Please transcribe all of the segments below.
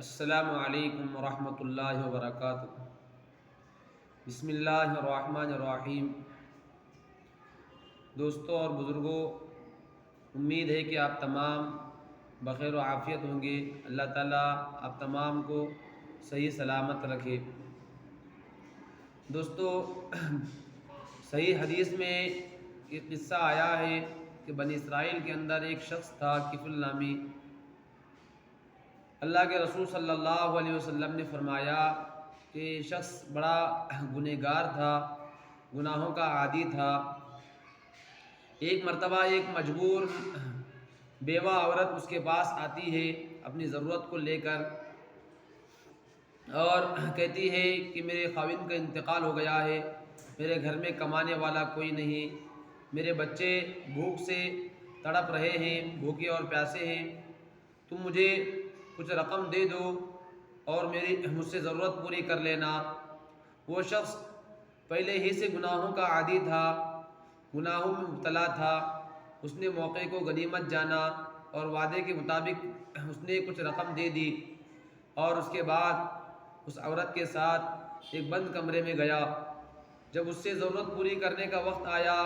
السلام علیکم ورحمۃ اللہ وبرکاتہ۔ بسم اللہ الرحمن الرحیم۔ دوستوں اور بزرگوں، امید ہے کہ آپ تمام بخیر و عافیت ہوں گے۔ اللہ تعالیٰ آپ تمام کو صحیح سلامت رکھے۔ دوستوں، صحیح حدیث میں ایک قصہ آیا ہے کہ بنی اسرائیل کے اندر ایک شخص تھا کفل نامی۔ اللہ کے رسول صلی اللہ علیہ وسلم نے فرمایا کہ یہ شخص بڑا گنہگار تھا، گناہوں کا عادی تھا۔ ایک مرتبہ ایک مجبور بیوہ عورت اس کے پاس آتی ہے اپنی ضرورت کو لے کر، اور کہتی ہے کہ میرے خاوند کا انتقال ہو گیا ہے، میرے گھر میں کمانے والا کوئی نہیں، میرے بچے بھوک سے تڑپ رہے ہیں، بھوکے اور پیاسے ہیں، تم مجھے کچھ رقم دے دو اور مجھ سے ضرورت پوری کر لینا۔ وہ شخص پہلے ہی سے گناہوں کا عادی تھا، گناہوں میں مبتلا تھا۔ اس نے موقع کو غنیمت جانا اور وعدے کے مطابق اس نے کچھ رقم دے دی، اور اس کے بعد اس عورت کے ساتھ ایک بند کمرے میں گیا۔ جب اس سے ضرورت پوری کرنے کا وقت آیا،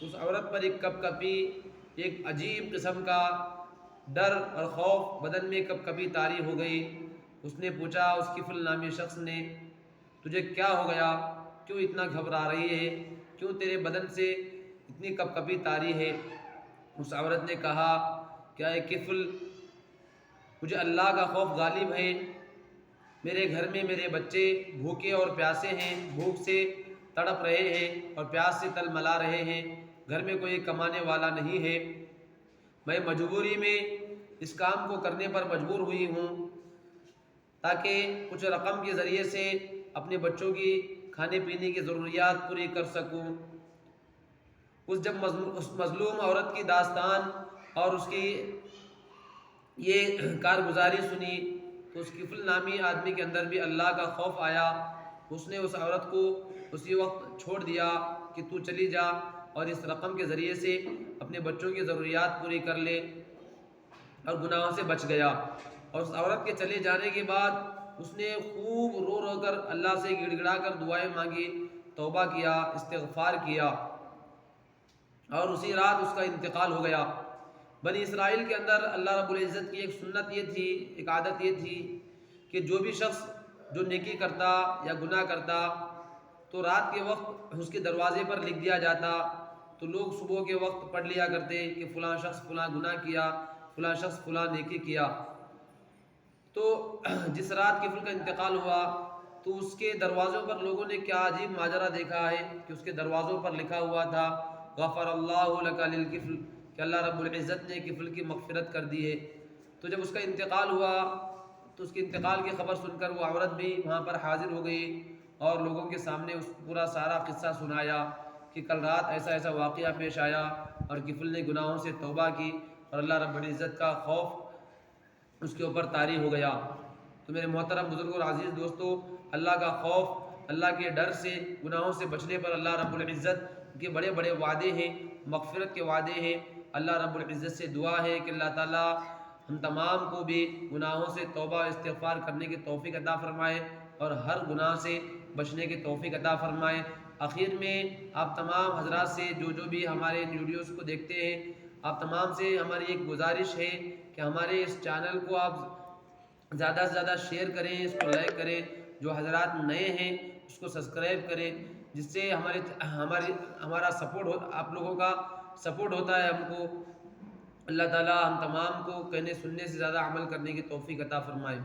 اس عورت پر ایک کپ کپی، ایک عجیب قسم کا ڈر اور خوف بدن میں کپ کپی طاری ہو گئی۔ اس نے پوچھا اس کفل نامی شخص نے، تجھے کیا ہو گیا؟ کیوں اتنا گھبرا رہی ہے؟ کیوں تیرے بدن سے اتنی کپ کپی طاری ہے؟ اس عورت نے کہا، کیا اے کفل، مجھے اللہ کا خوف غالب ہے، میرے گھر میں میرے بچے بھوکے اور پیاسے ہیں، بھوک سے تڑپ رہے ہیں اور پیاس سے تل ملا رہے ہیں، گھر میں کوئی کمانے والا نہیں ہے، میں مجبوری میں اس کام کو کرنے پر مجبور ہوئی ہوں تاکہ کچھ رقم کے ذریعے سے اپنے بچوں کی کھانے پینے کی ضروریات پوری کر سکوں۔ جب اس مظلوم عورت کی داستان اور اس کی یہ کارگزاری سنی تو اس کفل نامی آدمی کے اندر بھی اللہ کا خوف آیا۔ اس نے اس عورت کو اسی وقت چھوڑ دیا کہ تو چلی جا اور اس رقم کے ذریعے سے اپنے بچوں کی ضروریات پوری کر لے، اور گناہوں سے بچ گیا۔ اور اس عورت کے چلے جانے کے بعد اس نے خوب رو رو کر اللہ سے گڑ گڑا کر دعائیں مانگی، توبہ کیا، استغفار کیا، اور اسی رات اس کا انتقال ہو گیا۔ بنی اسرائیل کے اندر اللہ رب العزت کی ایک سنت یہ تھی، ایک عادت یہ تھی کہ جو بھی شخص جو نیکی کرتا یا گناہ کرتا تو رات کے وقت اس کے دروازے پر لکھ دیا جاتا، تو لوگ صبح کے وقت پڑھ لیا کرتے کہ فلاں شخص فلاں گناہ کیا، فلاں شخص فلاں نیکی کیا۔ تو جس رات کفل کا انتقال ہوا تو اس کے دروازوں پر لوگوں نے کیا عجیب ماجرا دیکھا ہے کہ اس کے دروازوں پر لکھا ہوا تھا، غفر اللہ لک للکفل، کہ اللہ رب العزت نے کفل کی مغفرت کر دی ہے۔ تو جب اس کا انتقال ہوا تو اس کے انتقال کی خبر سن کر وہ عورت بھی وہاں پر حاضر ہو گئی اور لوگوں کے سامنے اس پورا سارا قصہ سنایا کہ کل رات ایسا ایسا واقعہ پیش آیا اور کفل نے گناہوں سے توبہ کی اور اللہ رب العزت کا خوف اس کے اوپر طاری ہو گیا۔ تو میرے محترم بزرگوں اور عزیز دوستو، اللہ کا خوف، اللہ کے ڈر سے، گناہوں سے بچنے پر اللہ رب العزت کے بڑے بڑے وعدے ہیں، مغفرت کے وعدے ہیں۔ اللہ رب العزت سے دعا ہے کہ اللہ تعالیٰ ہم تمام کو بھی گناہوں سے توبہ استغفار کرنے کی توفیق عطا فرمائے اور ہر گناہ سے بچنے کی توفیق عطا فرمائے۔ آخر میں آپ تمام حضرات سے جو بھی ہمارے ویڈیوز کو دیکھتے ہیں، آپ تمام سے ہماری ایک گزارش ہے کہ ہمارے اس چینل کو آپ زیادہ سے زیادہ شیئر کریں، اس کو لائک کریں، جو حضرات نئے ہیں اس کو سبسکرائب کریں، جس سے ہمارا سپورٹ ہو، آپ لوگوں کا سپورٹ ہوتا ہے ہم کو۔ اللہ تعالیٰ ہم تمام کو کہنے سننے سے زیادہ عمل کرنے کی توفیق عطا فرمائے۔